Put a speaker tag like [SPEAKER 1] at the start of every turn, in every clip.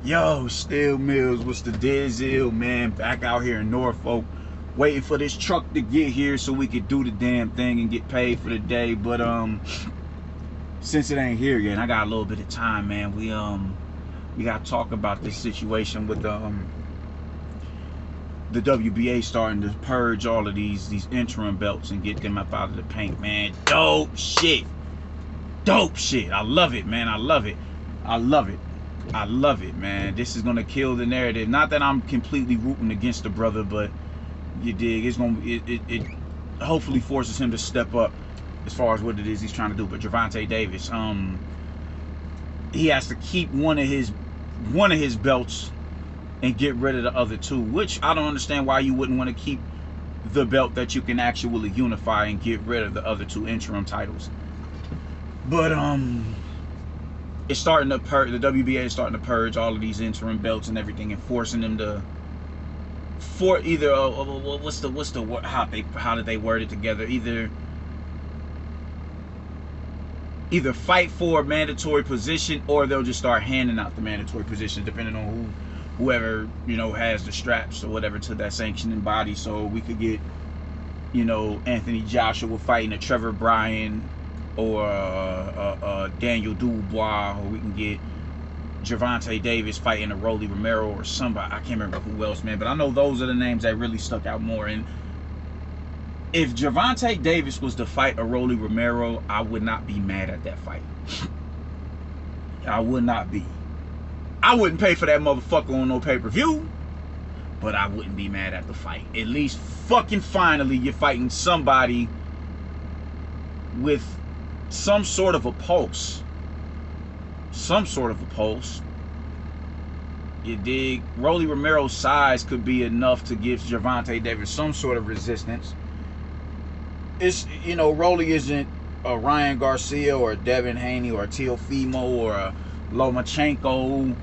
[SPEAKER 1] Yo, Steel Mills, what's the deal, man? Back out here in Norfolk, waiting for this truck to get here so we could do the damn thing and get paid for the day. But since it ain't here yet, and I got a little bit of time, man. We gotta talk about this situation with the WBA starting to purge all of these interim belts and get them up out of the paint, man. Dope shit. Dope shit. I love it, man. I love it. I love it. I love it, man. This is gonna kill the narrative. Not that I'm completely rooting against the brother, but you dig, it's gonna it hopefully forces him to step up as far as what it is he's trying to do. But Gervonta Davis, he has to keep one of his belts and get rid of the other two, which I don't understand why you wouldn't want to keep the belt that you can actually unify and get rid of the other two interim titles. But it's starting to purge. The WBA is starting to purge all of these interim belts and everything, and forcing them to for either how did they word it together? Either fight for a mandatory position, or they'll just start handing out the mandatory positions depending on whoever has the straps or whatever to that sanctioning body. So we could get Anthony Joshua fighting a Trevor Bryan or Daniel Dubois, or we can get Gervonta Davis fighting a Rolly Romero or somebody. I can't remember who else, man, but I know those are the names that really stuck out more. And if Gervonta Davis was to fight a Rolly Romero, I would not be mad at that fight. I would not be. I wouldn't pay for that motherfucker on no pay-per-view, but I wouldn't be mad at the fight. At least fucking finally you're fighting somebody with some sort of a pulse. Some sort of a pulse. You dig? Rolly Romero's size could be enough to give Gervonta Davis some sort of resistance. It's, Rolly isn't a Ryan Garcia or a Devin Haney or a Teofimo or a Lomachenko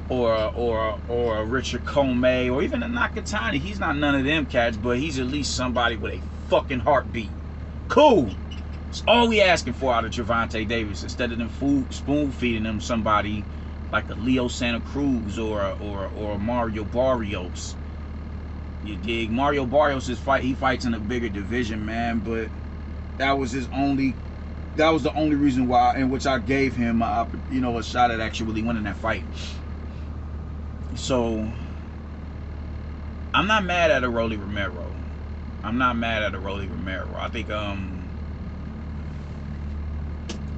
[SPEAKER 1] or a Richard Comey or even a Nakatani. He's not none of them cats, but he's at least somebody with a fucking heartbeat. Cool. It's all we asking for out of Gervonta Davis, instead of them spoon feeding him somebody like a Leo Santa Cruz or a Mario Barrios. You dig? Mario Barrios he fights in a bigger division, man, but that was the only reason why, in which I gave him a shot at actually winning that fight. So I'm not mad at a Rolly Romero. I think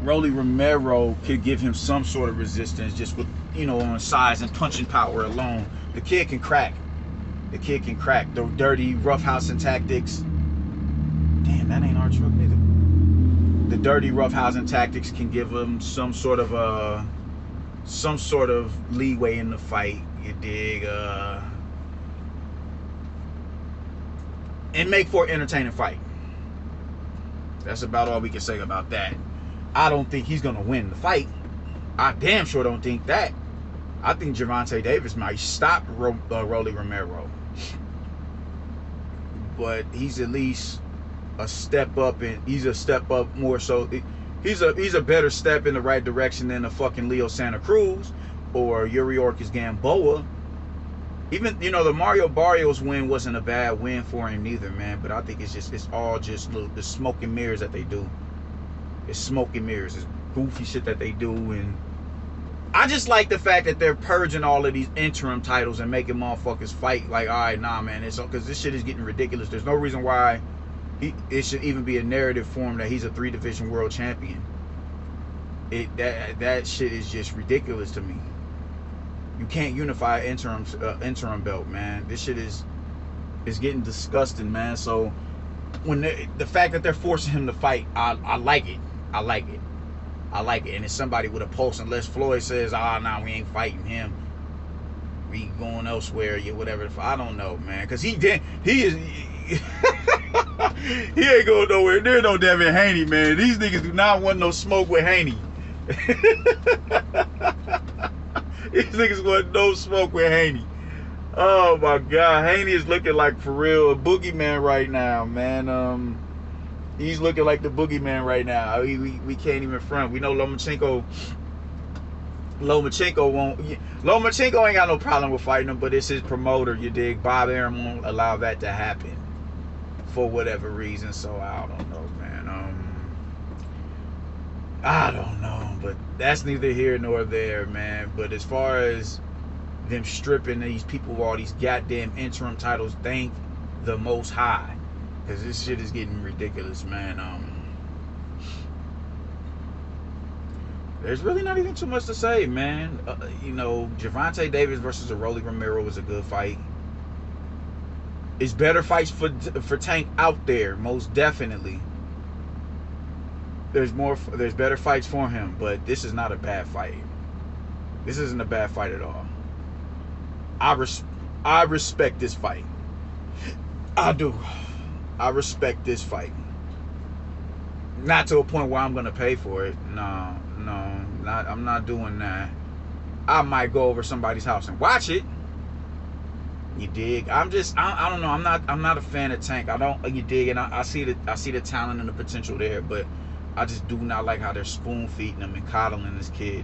[SPEAKER 1] Rolly Romero could give him some sort of resistance just with, on size and punching power alone. The kid can crack. The dirty roughhousing tactics. Damn, that ain't our truck neither. The dirty roughhousing tactics can give him some sort of leeway in the fight. You dig? And make for an entertaining fight. That's about all we can say about that. I don't think he's gonna win the fight. I damn sure don't think that. I think Gervonta Davis might stop Rolly Romero, but he's at least a step up, and he's a step up more so. He's a better step in the right direction than a fucking Leo Santa Cruz or Yuriorkis Gamboa. Even the Mario Barrios win wasn't a bad win for him either, man. But I think it's all just the smoke and mirrors that they do. It's smoke and mirrors. It's goofy shit that they do, and I just like the fact that they're purging all of these interim titles and making motherfuckers fight. Like, all right, nah, man, it's because this shit is getting ridiculous. There's no reason why it should even be a narrative form that he's a 3-division world champion. That shit is just ridiculous to me. You can't unify interim belt, man. This shit is getting disgusting, man. So when the fact that they're forcing him to fight, I like it. I like it. And it's somebody with a pulse. Unless Floyd says, nah, we ain't fighting him, we going elsewhere, whatever. I don't know, man, because he is he ain't going nowhere near no Devin Haney, man. These niggas do not want no smoke with Haney. These niggas want no smoke with Haney. Oh my God, Haney is looking like, for real, a boogeyman right now, man. He's looking like the boogeyman right now. We can't even front. We know Lomachenko Lomachenko won't. Lomachenko ain't got no problem with fighting him, but it's his promoter. You dig? Bob Arum won't allow that to happen for whatever reason. So I don't know, man. I don't know, but that's neither here nor there, man. But as far as them stripping these people of all these goddamn interim titles, thank the Most High, because this shit is getting ridiculous, man. There's really not even too much to say, man. You know, Gervonta Davis versus Rolly Romero was a good fight. It's better fights for Tank out there, most definitely. There's better fights for him, but this is not a bad fight. This isn't a bad fight at all. I respect this fight. I do. I respect this fight. Not to a point where I'm gonna pay for it. No, I'm not doing that. I might go over somebody's house and watch it. You dig? I don't know. I'm not a fan of Tank. You dig? And I see the talent and the potential there, but I just do not like how they're spoon feeding him and coddling this kid.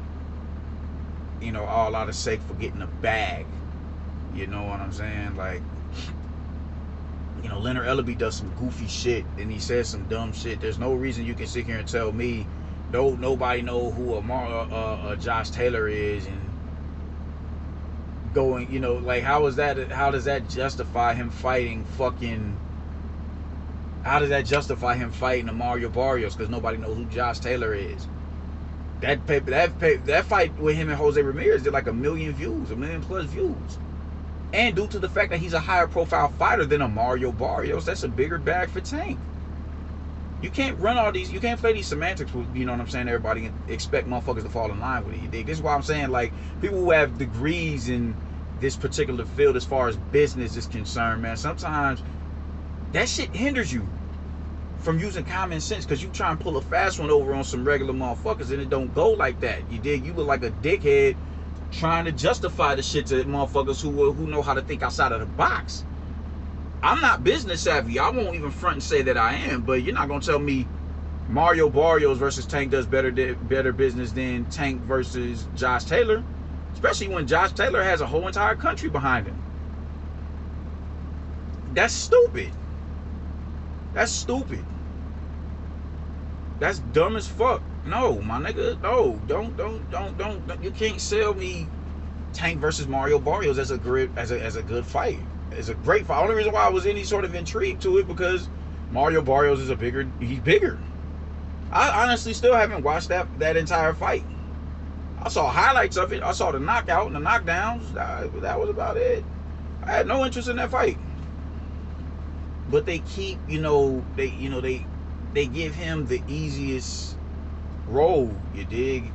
[SPEAKER 1] You know, all out of sake for getting a bag. You know what I'm saying? Like, you know, Leonard Ellaby does some goofy shit and he says some dumb shit. There's no reason you can sit here and tell me nobody know who Josh Taylor is, and going, you know, like, how does that justify him fighting a Mario Barrios? Because nobody knows who Josh Taylor is. That fight with him and Jose Ramirez did like 1 million views, 1 million plus views. And due to the fact that he's a higher profile fighter than a Mario Barrios, that's a bigger bag for Tank. You can't run all these, you can't play these semantics with, you know what I'm saying, everybody expect motherfuckers to fall in line with it, you dig? This is why I'm saying, like, people who have degrees in this particular field as far as business is concerned, man, sometimes that shit hinders you from using common sense, because you try and pull a fast one over on some regular motherfuckers and it don't go like that, you dig? You look like a dickhead trying to justify the shit to motherfuckers who know how to think outside of the box. I'm not business savvy. I won't even front and say that I am, but you're not gonna tell me Mario Barrios versus Tank does better business than Tank versus Josh Taylor, especially when Josh Taylor has a whole entire country behind him. That's stupid. That's stupid. That's dumb as fuck. No, my nigga, no, don't. You can't sell me Tank versus Mario Barrios as a good fight. It's a great fight. The only reason why I was any sort of intrigued to it because Mario Barrios is he's bigger. I honestly still haven't watched that entire fight. I saw highlights of it. I saw the knockout and the knockdowns. That was about it. I had no interest in that fight. But they keep, they give him the easiest role, you dig?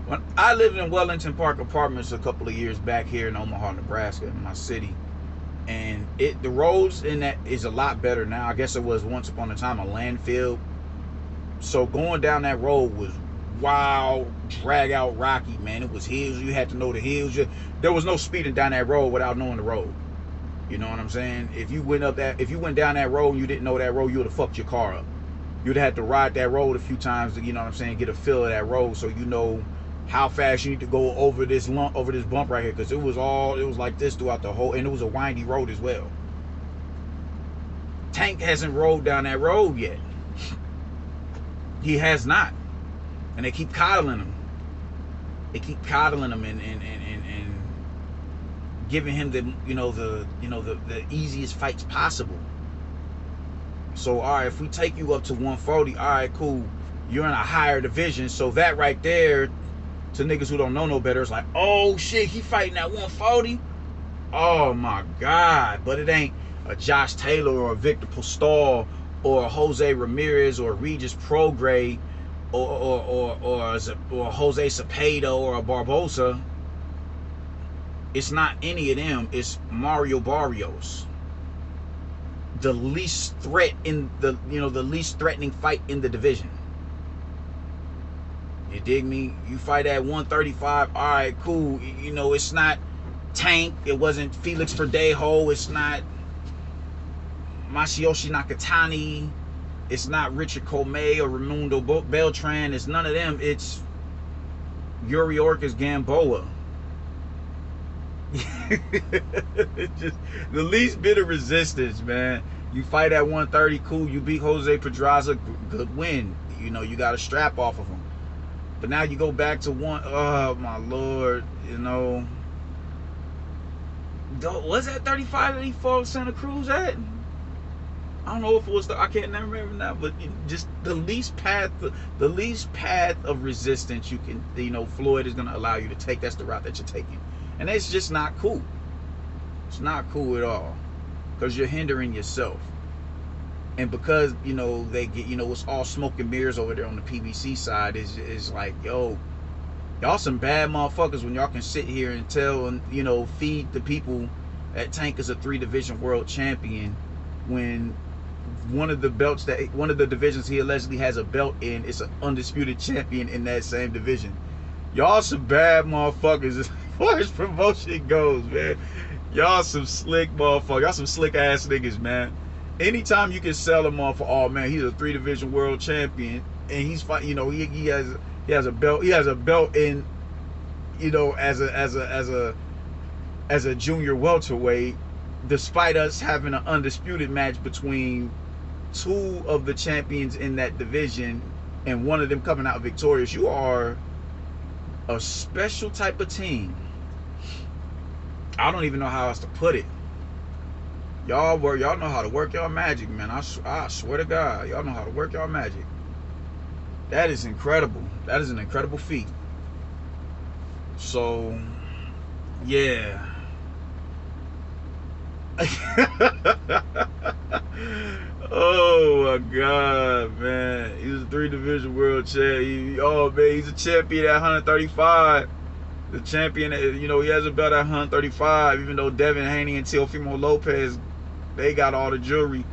[SPEAKER 1] When I lived in Wellington Park Apartments a couple of years back here in Omaha, Nebraska, in my city, and the roads in that is a lot better now. I guess it was once upon a time a landfill. So going down that road was wild, drag out rocky, man. It was hills. You had to know the hills. There was no speeding down that road without knowing the road. You know what I'm saying? If you went down that road and you didn't know that road, you would have fucked your car up. You'd have to ride that road a few times to, you know what I'm saying, get a feel of that road so you know how fast you need to go over this bump right here, because it was like this throughout the whole, and it was a windy road as well. Tank hasn't rolled down that road yet. He has not. And they keep coddling him. They keep coddling him and giving him the easiest fights possible. So all right, if we take you up to 140, all right, cool. You're in a higher division, so that right there, to niggas who don't know no better, it's like, oh shit, he fighting at 140. Oh my god! But it ain't a Josh Taylor or a Victor Postol or a Jose Ramirez or a Regis Prograis or Jose Cepeda or a Barbosa. It's not any of them. It's Mario Barrios, the least threat in the least threatening fight in the division. You dig me? You fight at 135, all right, cool. It's not Tank. It wasn't Felix Verdejo. It's not Masayoshi Nakatani. It's not Richard Comey or Raimundo Beltran. It's none of them. It's Yuri Orcus Gamboa. Just the least bit of resistance, man. You fight at 130, cool. You beat Jose Pedraza, good win. You know, you got a strap off of him. But now you go back to one. Oh my lord, you know. Was that 35 that he fought Santa Cruz at? I don't know if it was I can't remember now, but just the least path of resistance you can, you know, Floyd is gonna allow you to take. That's the route that you're taking, and it's just not cool. It's not cool at all, because you're hindering yourself, and because, you know, they get, you know, it's all smoke and mirrors over there on the PBC side. Is like, yo, y'all some bad motherfuckers when y'all can sit here and tell, and, you know, feed the people that Tank is a 3-division world champion when one of the divisions he allegedly has a belt in is an undisputed champion in that same division. Y'all some bad motherfuckers as far as promotion goes, man. Y'all some slick motherfuckers. Y'all some slick ass niggas, man. Anytime you can sell him off for, oh man, he's a 3-division world champion and he's fight, you know, he has a belt. He has a belt in, you know, as a junior welterweight, despite us having an undisputed match between 2 of the champions in that division and one of them coming out victorious. You are a special type of team. I don't even know how else to put it. Y'all know how to work y'all magic, man. I swear to God, y'all know how to work y'all magic. That is incredible. That is an incredible feat. So, yeah. Oh my God, man. He was a 3-division world champion. Oh man, he's a champion at 135. The champion, you know, he has a belt at 135, even though Devin Haney and Teofimo Lopez, they got all the jewelry.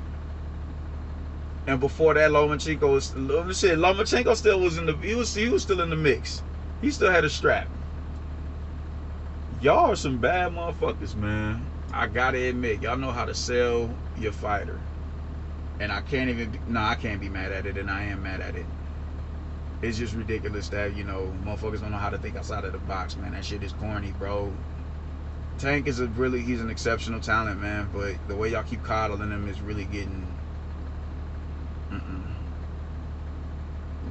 [SPEAKER 1] And before that, Lomachenko still was in the, he was still in the mix. He still had a strap. Y'all are some bad motherfuckers, man. I gotta admit, y'all know how to sell your fighter. And I can't be mad at it, and I am mad at it. It's just ridiculous that, you know, motherfuckers don't know how to think outside of the box, man. That shit is corny, bro. Tank is he's an exceptional talent, man, but the way y'all keep coddling him is really getting,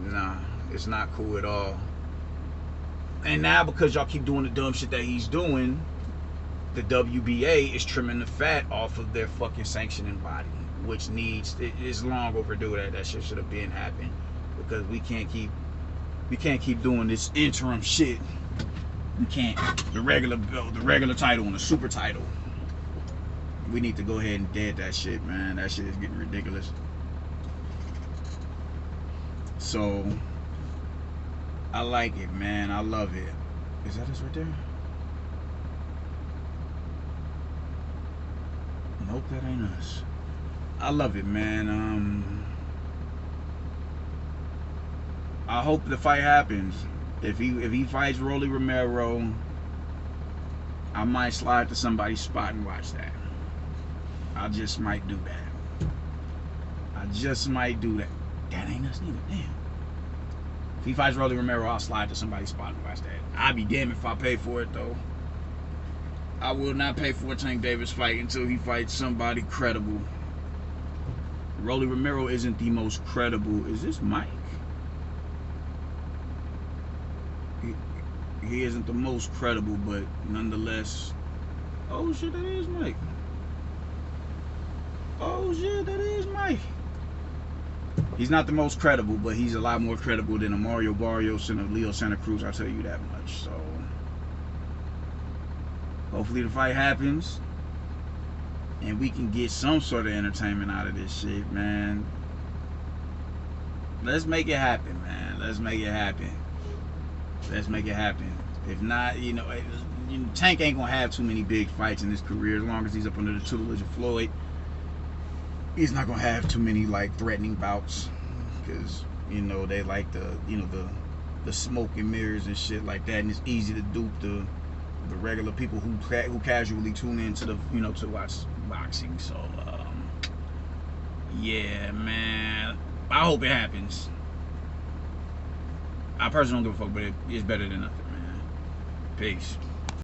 [SPEAKER 1] nah, it's not cool at all. And now, because y'all keep doing the dumb shit that he's doing, the WBA is trimming the fat off of their fucking sanctioning body, which is long overdue. That shit should have been happening, because we can't keep doing this interim shit. We can't, the regular title and the super title. We need to go ahead and dead that shit, man. That shit is getting ridiculous. So I like it, man. I love it. Is that us right there? Nope, that ain't us. I love it, man. I hope the fight happens. If he fights Rolly Romero, I might slide to somebody's spot and watch that. I just might do that. I just might do that. That ain't us neither. Damn. If he fights Rolly Romero, I'll slide to somebody's spot and watch that. I'd be damned if I pay for it, though. I will not pay for a Tank Davis fight until he fights somebody credible. Rolly Romero isn't the most credible. Is this Mike? He isn't the most credible, but nonetheless. Oh shit, that is Mike. Oh shit, that is Mike. He's not the most credible, but he's a lot more credible than a Mario Barrios and a Leo Santa Cruz, I'll tell you that much. So hopefully the fight happens and we can get some sort of entertainment out of this shit, man. Let's make it happen, man. Let's make it happen. Let's make it happen. If not, you know, Tank ain't gonna have too many big fights in his career as long as he's up under the tutelage of Floyd. He's not gonna have too many like threatening bouts, because you know they like the smoke and mirrors and shit like that, and it's easy to dupe the regular people who casually tune in to to watch boxing. So yeah, man, I hope it happens. I personally don't give a fuck, but it's better than nothing, man. Peace.